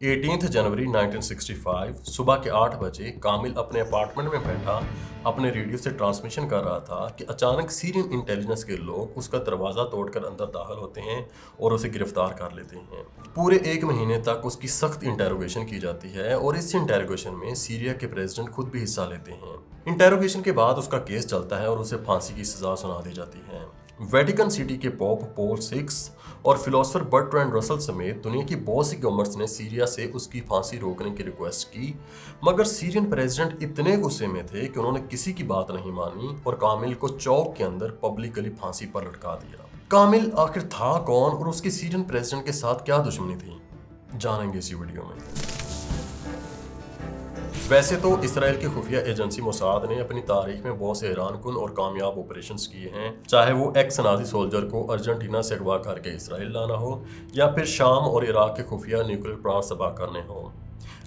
18 जनवरी 1965 सुबह के 8 बजे कामिल अपने अपार्टमेंट में बैठा अपने रेडियो से ट्रांसमिशन कर रहा था कि अचानक सीरियन इंटेलिजेंस के लोग उसका दरवाज़ा तोड़कर अंदर दाखिल होते हैं और उसे गिरफ्तार कर लेते हैं। पूरे 1 महीने तक उसकी सख्त इंटेरोगेशन की जाती है और इस इंटेरोगेशन में सीरिया के प्रेसिडेंट खुद भी हिस्सा लेते हैं। इंटेरोगेशन के बाद उसका केस चलता है और उसे फांसी की सज़ा सुना दी जाती है। वेटिकन सिटी के पोप पॉल सिक्स और फिलोसोफर बर्ट्रैंड रसल समेत दुनिया की बहुत सी गवर्नमेंट्स ने सीरिया से उसकी फांसी रोकने की रिक्वेस्ट की, मगर सीरियन प्रेसिडेंट इतने गुस्से में थे कि उन्होंने किसी की बात नहीं मानी और कामिल को चौक के अंदर पब्लिकली फांसी पर लटका दिया। कामिल आखिर था कौन और उसकी सीरियन प्रेसिडेंट के साथ क्या दुश्मनी थी, जानेंगे इसी वीडियो में। वैसे तो इसराइल की खुफिया एजेंसी मोसाद ने अपनी तारीख में बहुत से हैरानकुन और कामयाब ऑपरेशंस किए हैं, चाहे वो एक्स नाजी सोल्जर को अर्जेंटीना से अगवा करके इसराइल लाना हो या फिर शाम और इराक के खुफिया न्यूक्लियर प्लांट तबाह करने हो,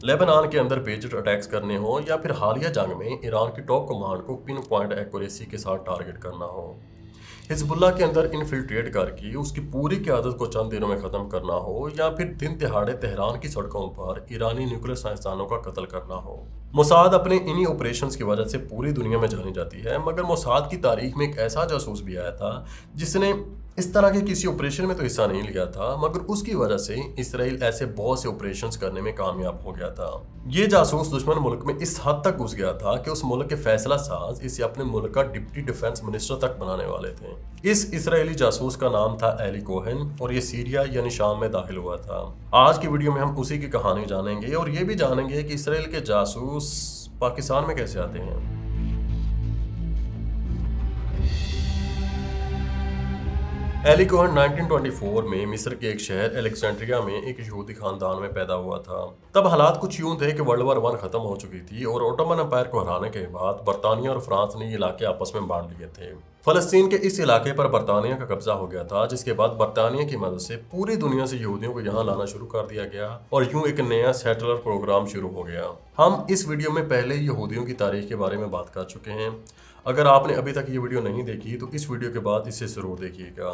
लेबनान के अंदर पेट्रियट अटैक्स करने हो या फिर हालिया जंग में ईरान की टॉप कमांड को पिन पॉइंट एक्यूरेसी के साथ टारगेट करना हो, हिजबुल्लाह के अंदर इन्फिल्ट्रेट करके उसकी पूरी क़यादत को चंद दिनों में ख़त्म करना हो या फिर दिन तिहाड़े तेहरान की सड़कों पर ईरानी न्यूक्लियर साइंसदानों का कत्ल करना हो। मोसाद अपने इन्हीं ऑपरेशंस की वजह से पूरी दुनिया में जानी जाती है, मगर मोसाद की तारीख में एक ऐसा जासूस भी आया था जिसने इस तरह के किसी ऑपरेशन में तो हिस्सा नहीं लिया था, मगर उसकी वजह से इसराइल ऐसे बहुत से ऑपरेशंस करने में कामयाब हो गया था। ये जासूस दुश्मन मुल्क में इस हद तक घुस गया था कि उस मुल्क के फैसला साज इसे अपने मुल्क का डिप्टी डिफेंस मिनिस्टर तक बनाने वाले थे। इस इसराइली जासूस का नाम था एली कोहेन और ये सीरिया यानी शाम में दाखिल हुआ था। आज की वीडियो में हम उसी की कहानी जानेंगे और ये भी जानेंगे कि इसराइल के जासूस पाकिस्तान में कैसे आते हैं। एली कोहेन 1924 में मिस्र के एक शहर एलेक्जेंड्रिया में एक यहूदी खानदान में पैदा हुआ था। तब हालात कुछ यूं थे कि वर्ल्ड वॉर 1 खत्म हो चुकी थी और ओटोमन एम्पायर को हराने के बाद बरतानिया और फ्रांस ने ये इलाके आपस में बांट लिए थे। फलस्तीन के इस इलाके पर बरतानिया का कब्जा हो गया था, जिसके बाद बरतानिया की मदद से पूरी दुनिया से यहूदियों को यहाँ लाना शुरू कर दिया गया और यूं एक नया सेटलर प्रोग्राम शुरू हो गया। हम इस वीडियो में पहले ही यहूदियों की तारीख के बारे में बात कर चुके हैं। अगर आपने अभी तक ये वीडियो नहीं देखी तो इस वीडियो के बाद इसे ज़रूर देखिएगा।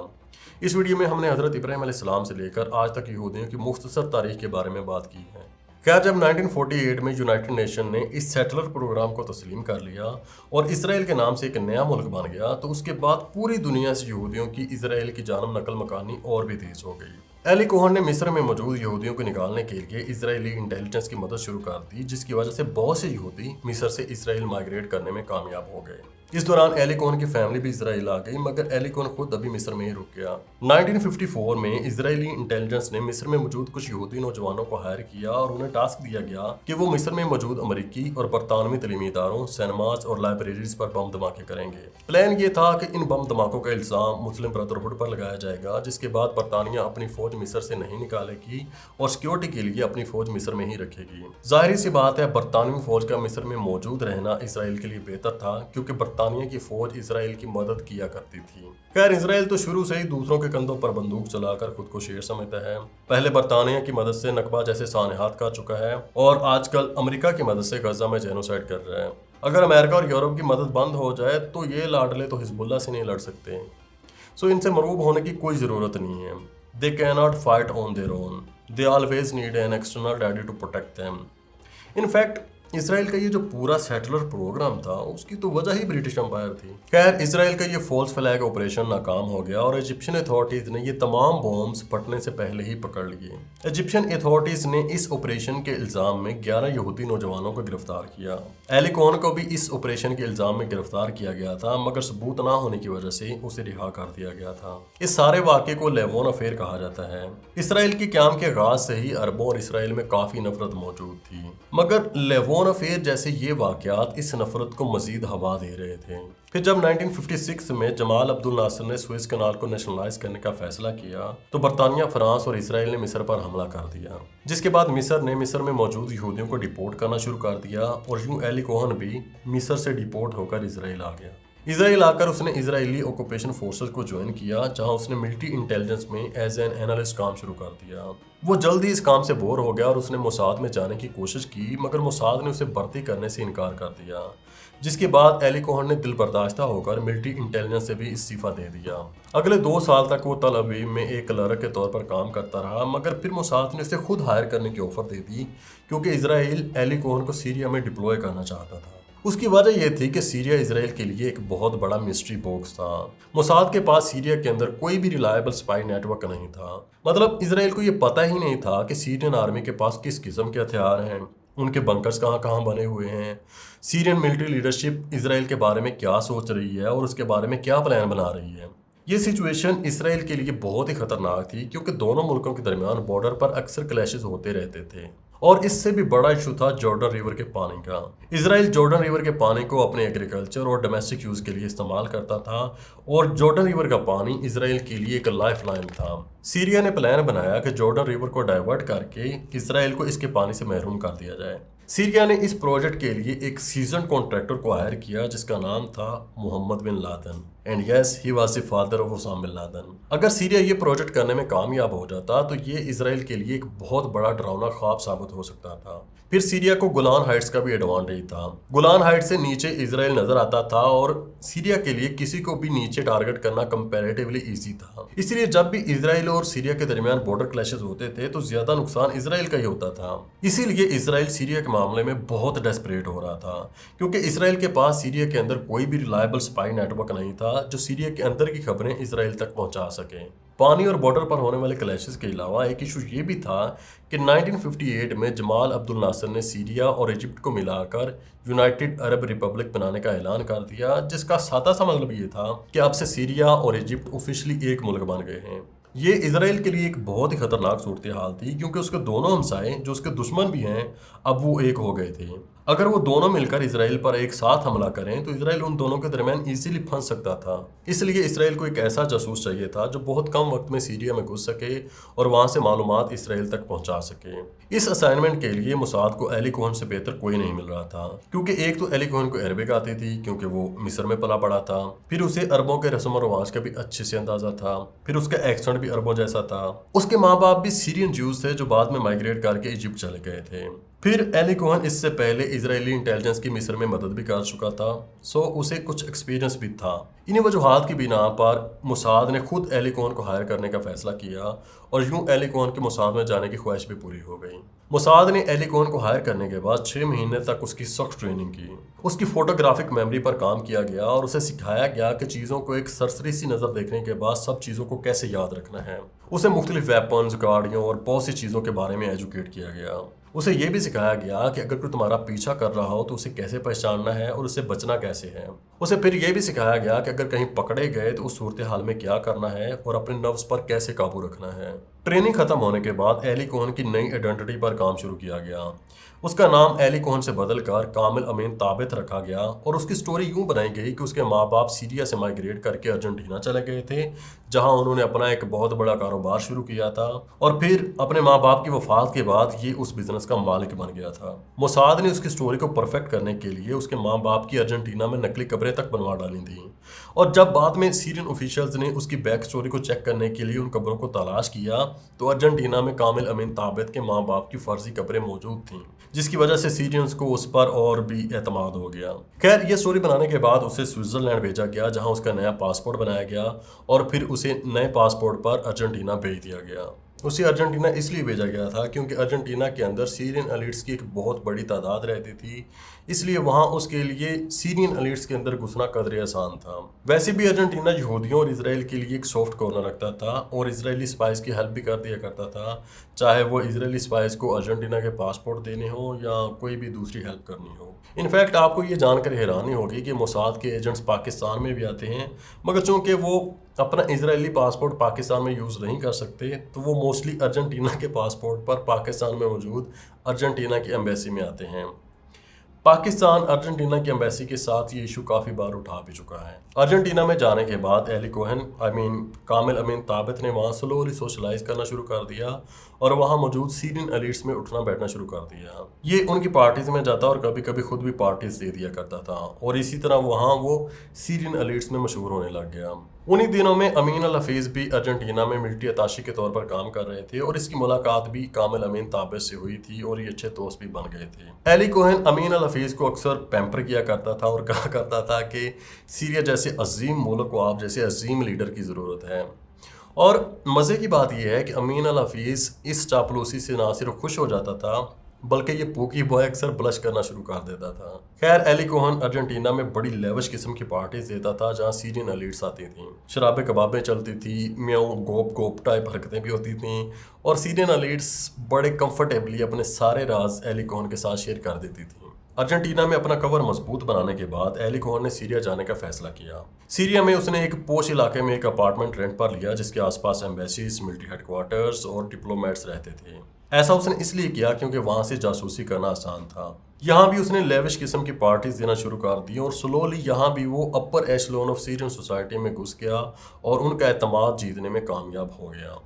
इस वीडियो में हमने हज़रत इब्राहीम अलैहिस्सलाम से लेकर आज तक यहूदियों की मुख्तसर तारीख के बारे में बात की है। खैर, जब 1948 में यूनाइटेड नेशन ने इस सेटलर प्रोग्राम को तस्लीम कर लिया और इसराइल के नाम से एक नया मुल्क बन गया, तो उसके बाद पूरी दुनिया से यहूदियों की इसराइल की जानब नकल मकानी और भी तेज़ हो गई। एली कोहेन ने मिस्र में मौजूद यहूदियों को निकालने के लिए इसराइली इंटेलिजेंस की मदद शुरू कर दी, जिसकी वजह से बहुत से यहूदी मिस्र से इसराइल माइग्रेट करने में कामयाब हो गए। इस दौरान एली कोहेन की फैमिली भी इसराइल आ गई, मगर एली कोहेन खुद अभी मिस्र में ही रुक गया। 1954 में इसराइली इंटेलिजेंस ने मिस्र में मौजूद कुछ यहूदी नौजवानों को हायर किया और उन्हें टास्क दिया गया कि वो मिस्र में मौजूद अमेरिकी और बरतानवी तलीमी इदारों, सिनेमाज और लाइब्रेरीज पर बम धमाके करेंगे। प्लान ये था कि इन बम धमाकों का इल्जाम मुस्लिम ब्रदरहुड पर लगाया जाएगा, जिसके बाद बरतानिया अपनी फौज मिस्र से नहीं निकालेगी और सिक्योरिटी के लिए अपनी फौज मिस्र में ही रखेगी। जाहिर सी बात है, बरतानवी फौज का मिस्र में मौजूद रहना इसराइल के लिए बेहतर था, क्योंकि बरतानिया की फौज इसराइल की मदद किया करती थी। खैर, इसराइल तो शुरू से ही दूसरों के कंधों पर बंदूक चलाकर खुद को शेर समझता है। पहले बरतानिया की मदद से नकबा जैसे सानहात कर चुका है और आजकल अमेरिका की मदद से गजा में जेनोसाइड कर रहा है। अगर अमेरिका और यूरोप की मदद बंद हो जाए तो ये लाडले तो हिजबुल्लाह से नहीं लड़ सकते, सो इनसे मरूब होने की कोई ज़रूरत नहीं है। They can not fight on their own, they always need an external daddy to protect them. In fact Israel का ये जो पूरा सेटलर प्रोग्राम था उसकी तो वजह ही ब्रिटिश एम्पायर थी। खैर, इसराइल का ये फॉल्स फ्लैग ऑपरेशन नाकाम हो गया और इजिप्शियन अथॉरिटीज ने ये तमाम बॉम्ब्स फटने से पहले ही पकड़ लिए। इजिप्शियन अथॉरिटीज ने इस ऑपरेशन के इल्जाम में 11 यहूदी नौजवानों को गिरफ्तार किया। एली कोहेन को भी इस ऑपरेशन के इल्जाम में गिरफ्तार किया गया था, मगर सबूत ना होने की वजह से उसे रिहा कर दिया गया था। इस सारे वाक़े को लेवोन अफेयर कहा जाता है। इसराइल की क़याम के आगाज से ही अरबों और इसराइल में काफ़ी नफरत मौजूद थी, मगर लेवोन अफेयर जैसे ये वाक़यात इस नफरत को मजीद हवा दे रहे थे। फिर जब 1956 में जमाल अब्दुल नासिर ने सुएज कनाल को नेशनलाइज करने का फैसला किया, तो बरतानिया, फ्रांस और इसराइल ने मिस्र पर हमला कर दिया, जिसके बाद मिस्र ने मिस्र में मौजूद यहूदियों को डिपोर्ट करना शुरू कर दिया और यूं एली कोहेन भी मिस्र से डिपोर्ट होकर इसराइल आ गया। اسرائیل آ کر اس نے اسرائیلی آکوپیشن فورسز کو جوائن کیا، جہاں اس نے ملٹری انٹیلیجنس میں ایز این اینالسٹ کام شروع کر دیا۔ وہ جلد ہی اس کام سے بور ہو گیا اور اس نے موساد میں جانے کی کوشش کی، مگر موساد نے اسے بھرتی کرنے سے انکار کر دیا، جس کے بعد ایلی کوہن نے دل برداشتہ ہو کر ملٹری انٹیلیجنس سے بھی استعفیٰ دے دیا۔ اگلے 2 سال تک وہ تل ابیب میں ایک کلرک کے طور پر کام کرتا رہا، مگر پھر موساد نے اسے خود ہائر کرنے کی آفر دے دی، کیونکہ اسرائیل ایلی کوہن کو سیریا میں ڈپلوائے کرنا چاہتا تھا۔ اس کی وجہ یہ تھی کہ سیریا اسرائیل کے لیے ایک بہت بڑا مسٹری باکس تھا۔ موساد کے پاس سیریا کے اندر کوئی بھی ریلائبل سپائی نیٹ ورک نہیں تھا۔ مطلب اسرائیل کو یہ پتہ ہی نہیں تھا کہ سیرین آرمی کے پاس کس قسم کے ہتھیار ہیں، ان کے بنکرز کہاں کہاں بنے ہوئے ہیں، سیرین ملٹری لیڈرشپ اسرائیل کے بارے میں کیا سوچ رہی ہے اور اس کے بارے میں کیا پلان بنا رہی ہے۔ یہ سچویشن اسرائیل کے لیے بہت ہی خطرناک تھی، کیونکہ دونوں ملکوں کے درمیان بارڈر پر اکثر کلیشز ہوتے رہتے تھے، اور اس سے بھی بڑا ایشو تھا جارڈن ریور کے پانی کا۔ اسرائیل جارڈن ریور کے پانی کو اپنے ایگریکلچر اور ڈومیسٹک یوز کے لیے استعمال کرتا تھا، اور جارڈن ریور کا پانی اسرائیل کے لیے ایک لائف لائن تھا۔ سیریا نے پلان بنایا کہ جارڈن ریور کو ڈائیورٹ کر کے اسرائیل کو اس کے پانی سے محروم کر دیا جائے۔ سیریا نے اس پروجیکٹ کے لیے ایک سیزنڈ کانٹریکٹر کو ہائر کیا، جس کا نام تھا Mohammed bin Laden, and yes he was the father of Osama bin Laden. اگر سیریا یہ پروجیکٹ کرنے میں کامیاب ہو جاتا تو یہ اسرائیل کے لیے ایک بہت بڑا ڈراؤنا خواب ثابت ہو سکتا تھا۔ پھر سیریا کو گولان ہائٹس کا بھی ایڈوانٹیج تھا۔ گولان ہائٹس سے نیچے اسرائیل نظر آتا تھا، اور سیریا کے لیے کسی کو بھی نیچے ٹارگٹ کرنا کمپیریٹیولی ایزی تھا۔ اس لیے جب بھی اسرائیل اور سیریا کے درمیان بارڈر کلیشز ہوتے تھے تو زیادہ نقصان اسرائیل کا ہی ہوتا تھا۔ اسی لیے اسرائیل سیریا کے معاملے میں بہت ڈیسپریٹ ہو رہا تھا، کیونکہ اسرائیل کے پاس سیریا کے اندر کوئی بھی ریلائبل سپائی نیٹ ورک نہیں تھا جو سیریا کے اندر کی خبریں اسرائیل تک پہنچا سکے۔ پانی اور بارڈر پر ہونے والے کلیشز کے علاوہ ایک ایشو یہ بھی تھا کہ 1958 میں جمال عبد الناصر نے سیریا اور ایجپٹ کو ملا کر یونائٹڈ عرب ریپبلک بنانے کا اعلان کر دیا، جس کا سادہ سا مطلب یہ تھا کہ اب سے سیریا اور ایجپٹ آفیشلی ایک ملک بن گئے ہیں۔ یہ اسرائیل کے لیے ایک بہت ہی خطرناک صورتحال تھی، کیونکہ اس کے دونوں ہمسائے جو اس کے دشمن بھی ہیں اب وہ ایک ہو گئے تھے۔ اگر وہ دونوں مل کر اسرائیل پر ایک ساتھ حملہ کریں تو اسرائیل ان دونوں کے درمیان ایزیلی پھنس سکتا تھا۔ اس لیے اسرائیل کو ایک ایسا جاسوس چاہیے تھا جو بہت کم وقت میں سیریا میں گھس سکے اور وہاں سے معلومات اسرائیل تک پہنچا سکے۔ اس اسائنمنٹ کے لیے موساد کو ایلی کوہن سے بہتر کوئی نہیں مل رہا تھا، کیونکہ ایک تو ایلی کوہن کو عربک آتی تھی کیونکہ وہ مصر میں پلا بڑا تھا، پھر اسے عربوں کے رسم و رواج کا بھی اچھے سے اندازہ تھا، پھر اس کا ایکسنٹ بھی عربوں جیسا تھا۔ اس کے ماں باپ بھی سیرین جیوز تھے جو بعد میں مائیگریٹ کر کے ایجپٹ چلے گئے تھے۔ پھر ایلی کوہن اس سے پہلے اسرائیلی انٹیلیجنس کی مصر میں مدد بھی کر چکا تھا، سو اسے کچھ ایکسپیرینس بھی تھا۔ انہی وجوہات کی بنا پر موساد نے خود ایلی کوہن کو ہائر کرنے کا فیصلہ کیا، اور یوں ایلی کوہن کے موساد میں جانے کی خواہش بھی پوری ہو گئی۔ موساد نے ایلی کوہن کو ہائر کرنے کے بعد 6 مہینے تک اس کی سخت ٹریننگ کی۔ اس کی فوٹوگرافک میموری پر کام کیا گیا اور اسے سکھایا گیا کہ چیزوں کو ایک سرسری سی نظر دیکھنے کے بعد سب چیزوں کو کیسے یاد رکھنا ہے۔ اسے مختلف ویپنز، گاڑیوں اور بہت سی چیزوں کے بارے میں ایجوکیٹ کیا گیا۔ اسے یہ بھی سکھایا گیا کہ اگر کوئی تمہارا پیچھا کر رہا ہو تو اسے کیسے پہچاننا ہے اور اسے بچنا کیسے ہے۔ اسے پھر یہ بھی سکھایا گیا کہ اگر کہیں پکڑے گئے تو اس صورتحال میں کیا کرنا ہے اور اپنے نفس پر کیسے قابو رکھنا ہے۔ ٹریننگ ختم ہونے کے بعد ایلی کوہن کی نئی آئیڈینٹی پر کام شروع کیا گیا۔ اس کا نام ایلی کوہن سے بدل کر کامل امین طابت رکھا گیا، اور اس کی سٹوری یوں بنائی گئی کہ اس کے ماں باپ سیریا سے مائیگریٹ کر کے ارجنٹینا چلے گئے تھے، جہاں انہوں نے اپنا ایک بہت بڑا کاروبار شروع کیا تھا، اور پھر اپنے ماں باپ کی وفات کے بعد یہ اس بزنس کا مالک بن گیا تھا۔ موساد نے اس کی سٹوری کو پرفیکٹ کرنے کے لیے اس کے ماں باپ کی ارجنٹینا میں نقلی قبریں تک بنوا ڈالی تھیں، اور جب بعد میں سیرین آفیشلز نے اس کی بیک سٹوری کو چیک کرنے کے لیے ان قبروں کو تلاش کیا تو ارجنٹینا میں کامل امین طابت کے ماں باپ کی فرضی قبریں موجود تھیں، جس کی وجہ سے سیرینز کو اس پر اور بھی اعتماد ہو گیا۔ خیر، یہ سٹوری بنانے کے بعد اسے سوئٹزرلینڈ بھیجا گیا، جہاں اس کا نیا پاسپورٹ بنایا گیا، اور پھر اسے نئے پاسپورٹ پر ارجنٹینا بھیج دیا گیا۔ اسے ارجنٹینا اس لیے بھیجا گیا تھا کیونکہ ارجنٹینا کے اندر سیرین ایلیٹس کی ایک بہت بڑی تعداد رہتی تھی، اس لیے وہاں اس کے لیے سیرین ایلیٹس کے اندر گھسنا قدرے آسان تھا۔ ویسے بھی ارجنٹینا یہودیوں اور اسرائیل کے لیے ایک سافٹ کارنر رکھتا تھا، اور اسرائیلی اسپائز کی ہیلپ بھی کر دیا کرتا تھا، چاہے وہ اسرائیلی اسپائز کو ارجنٹینا کے پاسپورٹ دینے ہوں یا کوئی بھی دوسری ہیلپ کرنی ہو۔ انفیکٹ آپ کو یہ جان کر حیرانی ہوگی کہ موساد کے ایجنٹس پاکستان میں بھی آتے ہیں، مگر چونکہ وہ اپنا اسرائیلی پاسپورٹ پاکستان میں یوز نہیں کر سکتے تو وہ موسٹلی ارجنٹینا کے پاسپورٹ پر پاکستان میں موجود ارجنٹینا کی ایمبیسی میں آتے ہیں۔ पाकिस्तान अर्जेंटीना की एम्बेसी के साथ ये इशू काफ़ी बार उठा भी चुका है। अर्जेंटीना में जाने के बाद एली कोहेन कामिल अमीन ताबित ने वहाँ स्लोली सोशलाइज करना शुरू कर दिया और वहाँ मौजूद सीरियन एलिट्स में उठना बैठना शुरू कर दिया। ये उनकी पार्टीज में जाता और कभी कभी खुद भी पार्टीज दे दिया करता था और इसी तरह वहाँ वो सीरियन एलिट्स में मशहूर होने लग गया। उन्हीं दिनों में अमीन अल हफीज़ भी अर्जेंटीना में मिलिट्री अताशी के तौर पर काम कर रहे थे और इसकी मुलाकात भी कामिल अमीन ताबित से हुई थी और ये अच्छे दोस्त भी बन गए थे। एली कोहेन अमीन अल हफीज़ को अक्सर पैम्पर किया करता था और कहा करता था कि सीरिया जैसे अजीम मुल्क को आप जैसे अजीम लीडर की ज़रूरत है। और मज़े की बात यह है कि अमीन अल हफीज़ इस चापलूसी से ना सिर्फ खुश हो जाता था बल्कि ये पूकी बॉय अक्सर ब्लश करना शुरू कर देता था। खैर, एली कोहेन अर्जेंटीना में बड़ी लेविश किस्म की पार्टीज देता था जहाँ सीरियन एलिट्स आती थी, शराबे कबाबें चलती थी, म्याऊ गोप गोप टाइप हरकतें भी होती थी और सीरियन एलिट्स बड़े कंफर्टेबली अपने सारे राज एली कोहेन के साथ शेयर कर देती थी। अर्जेंटीना में अपना कवर मजबूत बनाने के बाद एली कोहेन ने सीरिया जाने का फैसला किया। सीरिया में उसने एक पोश इलाके में एक अपार्टमेंट रेंट पर लिया जिसके आसपास एम्बेसीज, मिलिट्री हेडक्वार्टर्स और डिप्लोमेट्स रहते थे। ऐसा उसने इसलिए किया क्योंकि वहाँ से जासूसी करना आसान था। यहाँ भी उसने लेविश किस्म की पार्टीज देना शुरू कर दी और स्लोली यहाँ भी वो अपर एशलोन ऑफ सीरियन सोसाइटी में घुस गया और उनका एतमाद जीतने में कामयाब हो गया।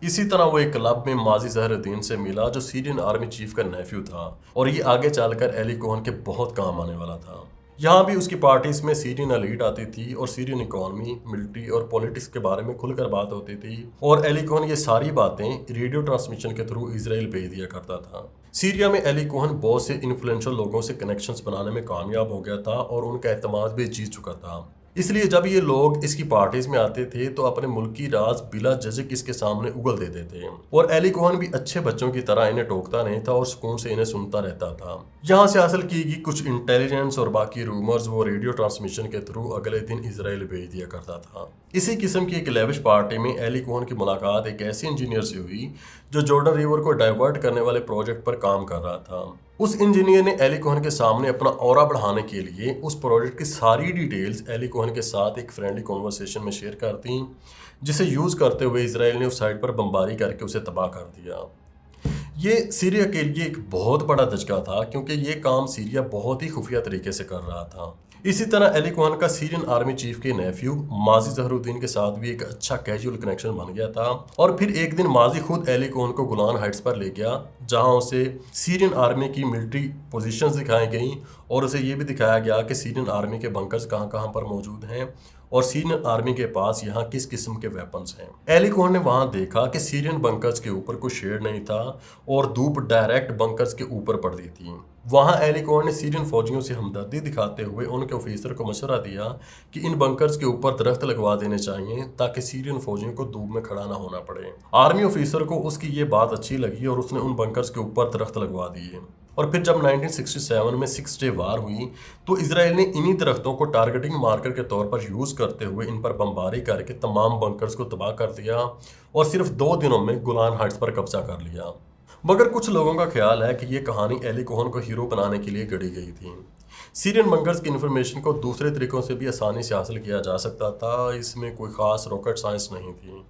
इसी तरह वो एक क्लब में माजी ज़हरुद्दीन से मिला जो सीरियन आर्मी चीफ का नेफ्यू था और ये आगे चलकर एली कोहेन के बहुत काम आने वाला था। यहाँ भी उसकी पार्टीज में सीरियन एलीट आती थी और सीरियन इकोनॉमी, मिलिट्री और पॉलिटिक्स के बारे में खुलकर बात होती थी और एली कोहेन ये सारी बातें रेडियो ट्रांसमिशन के थ्रू इजराइल भेज दिया करता था। सीरिया में एली कोहेन बहुत से इन्फ्लुएंशियल लोगों से कनेक्शंस बनाने में कामयाब हो गया था और उनका एतमाद भी जीत चुका था। इसलिए जब ये लोग इसकी पार्टीज में आते थे तो अपने मुल्क की राज बिला झिझक इसके सामने उगल देते थे और एली कोहेन भी अच्छे बच्चों की तरह इन्हें टोकता नहीं था और सुकून से इन्हें सुनता रहता था। यहाँ से हासिल की गई कुछ इंटेलिजेंस और बाकी रूमर्स वो रेडियो ट्रांसमिशन के थ्रू अगले दिन इजराइल भेज दिया करता था। इसी किस्म की एक लेविश पार्टी में एली कोहेन की मुलाकात एक ऐसे इंजीनियर से हुई जो जॉर्डन रिवर को डाइवर्ट करने वाले प्रोजेक्ट पर काम कर रहा था। उस इंजीनियर ने एली कोहेन के सामने अपना ऑरा बढ़ाने के लिए उस प्रोजेक्ट की सारी डिटेल्स एली कोहेन के साथ एक फ्रेंडली कॉन्वर्सेशन में शेयर कर दी, जिसे यूज़ करते हुए इजराइल ने उस साइट पर बमबारी करके उसे तबाह कर दिया। ये सीरिया के लिए एक बहुत बड़ा धचका था क्योंकि ये काम सीरिया बहुत ही खुफिया तरीके से कर रहा था। इसी तरह एली कोहेन का सीरियन आर्मी चीफ के नेफ्यू माजी ज़हरुद्दीन के साथ भी एक अच्छा कैजुअल कनेक्शन बन गया था और फिर एक दिन माजी खुद एली कोहेन को गोलान हाइट्स पर ले गया जहां उसे सीरियन आर्मी की मिलिट्री पोजीशंस दिखाई गई और उसे ये भी दिखाया गया कि सीरियन आर्मी के बंकर्स कहां कहां पर मौजूद हैं और सीरियन आर्मी के पास यहाँ किस किस्म के वेपन्स हैं। एली कोहेन ने वहाँ देखा कि सीरियन बंकर्स के ऊपर कोई शेड नहीं था और धूप डायरेक्ट बंकर्स के ऊपर पड़ रही थी। वहाँ एली कोहेन ने सीरियन फौजियों से हमदर्दी दिखाते हुए उनके ऑफिसर को मशवरा दिया कि इन बंकर्स के ऊपर दरख्त लगवा देने चाहिए ताकि सीरियन फौजियों को धूप में खड़ा ना होना पड़े। आर्मी ऑफिसर को उसकी ये बात अच्छी लगी और उसने उन बंकर्स के ऊपर दरख्त लगवा दिए और फिर जब 1967 में 6 डे वार हुई तो इजराइल ने इन्हीं दरख्तों को टारगेटिंग मार्कर के तौर पर यूज़ करते हुए इन पर बमबारी करके तमाम बंकर्स को तबाह कर दिया और सिर्फ 2 दिनों में गोलान हाइट्स पर कब्जा कर लिया। मगर कुछ लोगों का ख्याल है कि ये कहानी एली कोहेन को हीरो बनाने के लिए गढ़ी गई थी। सीरियन बंकर्स की इन्फॉर्मेशन को दूसरे तरीकों से भी आसानी से हासिल किया जा सकता था, इसमें कोई ख़ास रॉकेट साइंस नहीं थी।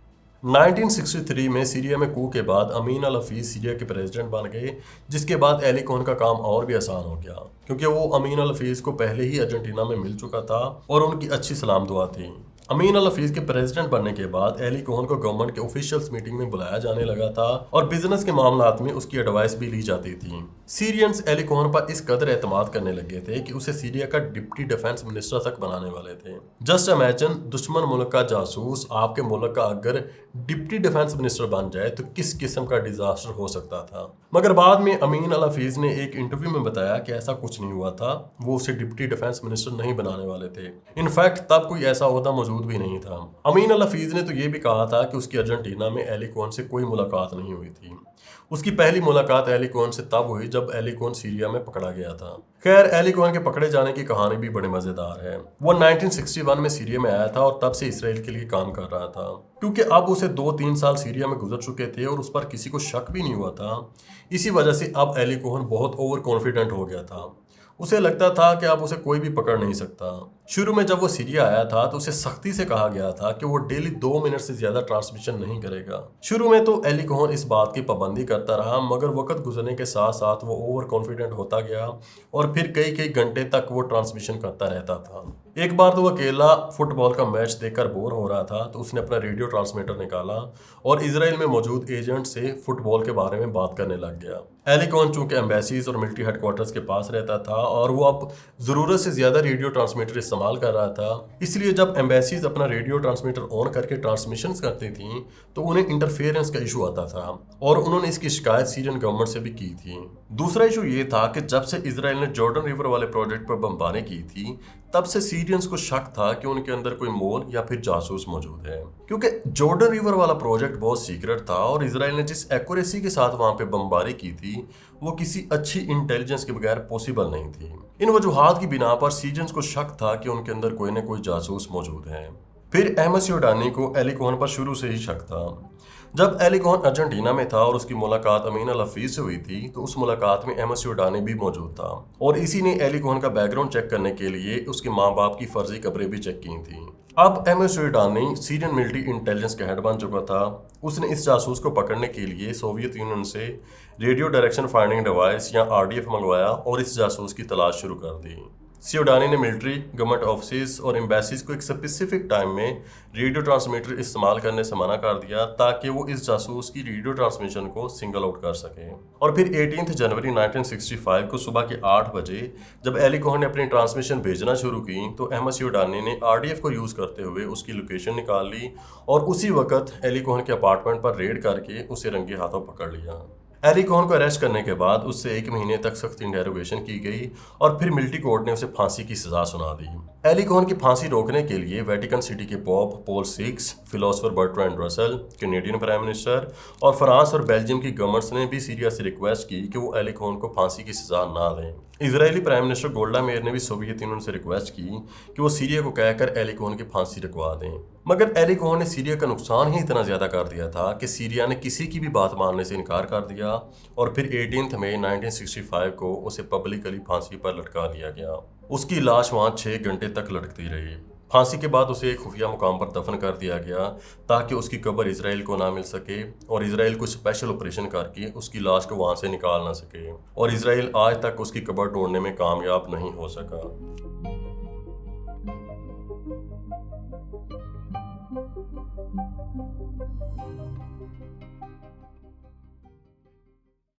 1963 में सीरिया में कू के बाद अमीन अल हफीज़ सीरिया के प्रेसिडेंट बन गए, जिसके बाद एली कोहेन का काम और भी आसान हो गया क्योंकि वो अमीन अल हफीज़ को पहले ही अर्जेंटीना में मिल चुका था और उनकी अच्छी सलाम दुआ थी। अमीन अल हफीज़ के प्रेसिडेंट बनने के बाद एली कोहेन को गवर्नमेंट के ऑफिशियल्स मीटिंग में बुलाया जाने लगा था और बिजनेस के मामलात में उसकी एडवाइस भी ली जाती थी। सीरियंस एली कोहेन पर इस कदर एतमाद करने लगे थे कि उसे सीरिया का डिप्टी डिफेंस मिनिस्टर तक बनाने वाले थे। जस्ट इमेजिन, दुश्मन मुल्क का जासूस आपके मुल्क का अगर डिप्टी डिफेंस मिनिस्टर बन जाए तो किस किस्म का डिजास्टर हो सकता था। मगर बाद में अमीन अल हफीज़ ने एक इंटरव्यू में बताया कि ऐसा कुछ नहीं हुआ था, वो उसे डिप्टी डिफेंस मिनिस्टर नहीं बनाने वाले थे। इनफैक्ट तब कोई ऐसा ओहदा मौजूद भी नहीं था। अमीन अल हफीज़ ने तो ये भी कहा था कि उसकी अर्जेंटीना में एली कोहेन से कोई मुलाकात नहीं हुई थी। उसकी पहली मुलाकात एली कोहेन से तब हुई जब एली कोहेन सीरिया में पकड़ा गया था। खैर, एली कोहेन के पकड़े जाने की कहानी भी बड़े मज़ेदार है। वो 1961 में सीरिया में आया था और तब से इसराइल के लिए काम कर रहा था। क्योंकि अब उसे 2-3 साल सीरिया में गुजर चुके थे और उस पर किसी को शक भी नहीं हुआ था, इसी वजह से अब एली कोहेन बहुत ओवर कॉन्फिडेंट हो गया था। उसे लगता था कि अब उसे कोई भी पकड़ नहीं सकता। شروع میں جب وہ سیریا آیا تھا تو اسے سختی سے کہا گیا تھا کہ وہ ڈیلی 2 منٹ سے زیادہ ٹرانسمیشن نہیں کرے گا۔ شروع میں تو ایلی کوہن اس بات کی پابندی کرتا رہا، مگر وقت گزرنے کے ساتھ ساتھ وہ اوور کانفیڈنٹ ہوتا گیا اور پھر کئی گھنٹے تک وہ ٹرانسمیشن کرتا رہتا تھا۔ ایک بار تو وہ اکیلا فٹ بال کا میچ دیکھ کر بور ہو رہا تھا تو اس نے اپنا ریڈیو ٹرانسمیٹر نکالا اور اسرائیل میں موجود ایجنٹ سے فٹ بال کے بارے میں بات کرنے لگ گیا۔ ایلی کوہن چونکہ ایمبیسیز اور ملٹری ہیڈ کوارٹرز کے پاس رہتا تھا اور وہ اب ضرورت سے زیادہ ریڈیو ٹرانسمیٹر استعمال کر رہا تھا، اس لیے جب ایمبیسیز اپنا ریڈیو ٹرانسمیٹر آن کر کے ٹرانسمیشنز کرتی تھیں تو انہیں انٹرفیئرنس کا ایشو آتا تھا اور انہوں نے اس کی شکایت سیرین گورنمنٹ سے بھی کی تھی۔ دوسرا ایشو یہ تھا کہ جب سے اسرائیل نے جارڈن ریور والے پروجیکٹ پر بمباری کی تھی تب سے سیرینز کو شک تھا کہ ان کے اندر کوئی مول یا پھر جاسوس موجود ہے، کیونکہ جارڈن ریور والا پروجیکٹ بہت سیکرٹ تھا اور اسرائیل نے جس ایکوریسی کے ساتھ وہاں پہ بمباری کی تھی وہ کسی اچھی انٹیلیجنس کے بغیر پوسیبل نہیں تھی۔ ان وجوہات کی بنا پر سیرینز کو شک تھا کہ ان کے اندر کوئی نہ کوئی جاسوس موجود ہے۔ پھر احمد سیوڈانی کو ایلی کوہن پر شروع سے ہی شک تھا۔ جب ایلی کوہن ارجنٹینا میں تھا اور اس کی ملاقات امین الحفیظ سے ہوئی تھی تو اس ملاقات میں احمد سیوڈانی بھی موجود تھا اور اسی نے ایلی کوہن کا بیک گراؤنڈ چیک کرنے کے لیے اس کے ماں باپ کی فرضی قبریں بھی چیک کی تھیں۔ اب احمد سیوڈانی سیرین ملٹری انٹیلیجنس کا ہیڈ بن چکا تھا۔ اس نے اس جاسوس کو پکڑنے کے لیے سوویت یونین سے ریڈیو ڈائریکشن فائنڈنگ ڈیوائس یا RDF منگوایا اور اس جاسوس کی تلاش شروع کر دی۔ سیوڈانی نے ملٹری، گورنمنٹ آفیسز اور ایمبیسیز کو ایک اسپیسیفک ٹائم میں ریڈیو ٹرانسمیٹر استعمال کرنے سے منع کر دیا تاکہ وہ اس جاسوس کی ریڈیو ٹرانسمیشن کو سنگل آؤٹ کر سکے۔ اور پھر 18 جنوری 1965 کو صبح کے 8 بجے جب ایلی کوہن نے اپنی ٹرانسمیشن بھیجنا شروع کی تو احمد سیوڈانی نے RDF کو یوز کرتے ہوئے اس کی لوکیشن نکال لی اور اسی وقت ایلی کوہن کے اپارٹمنٹ پر ریڈ کر کے اسے رنگے ہاتھوں پکڑ لیا۔ ایلی کوہن کو اریسٹ کرنے کے بعد اس سے 1 مہینے تک سخت انٹیروگیشن کی گئی اور پھر ملٹری کورٹ نے اسے پھانسی کی سزا سنا دی۔ ایلی کوہن کی پھانسی روکنے کے لیے ویٹیکن سٹی کے پوپ پول VI، فلاسفر برٹرینڈ رسل، کینیڈین پرائم منسٹر اور فرانس اور بیلجیم کی گورنمنٹس نے بھی سیریا سے ریکویسٹ کی کہ وہ ایلی کوہن کو پھانسی کی سزا نہ دیں۔ اسرائیلی پرائم منسٹر گولڈا میئر نے بھی سوویت یونین سے ریکویسٹ کی کہ وہ سیریا کو کہہ کر ایلی کوہن کی پھانسی رکوا دیں، مگر ایلی کوہن نے سیریا کا نقصان ہی اتنا زیادہ کر دیا تھا کہ سیریا نے کسی کی بھی بات ماننے سے انکار کر دیا اور پھر 18 مئی 1965 کو اسے پبلکلی پھانسی پر لٹکا دیا گیا۔ اس کی لاش وہاں 6 گھنٹے تک لٹکتی رہی۔ پھانسی کے بعد اسے ایک خفیہ مقام پر دفن کر دیا گیا تاکہ اس کی قبر اسرائیل کو نہ مل سکے اور اسرائیل کو اسپیشل آپریشن کر کے اس کی لاش کو وہاں سے نکال نہ سکے اور اسرائیل آج تک اس کی قبر ڈھونڈنے میں کامیاب نہیں ہو سکا۔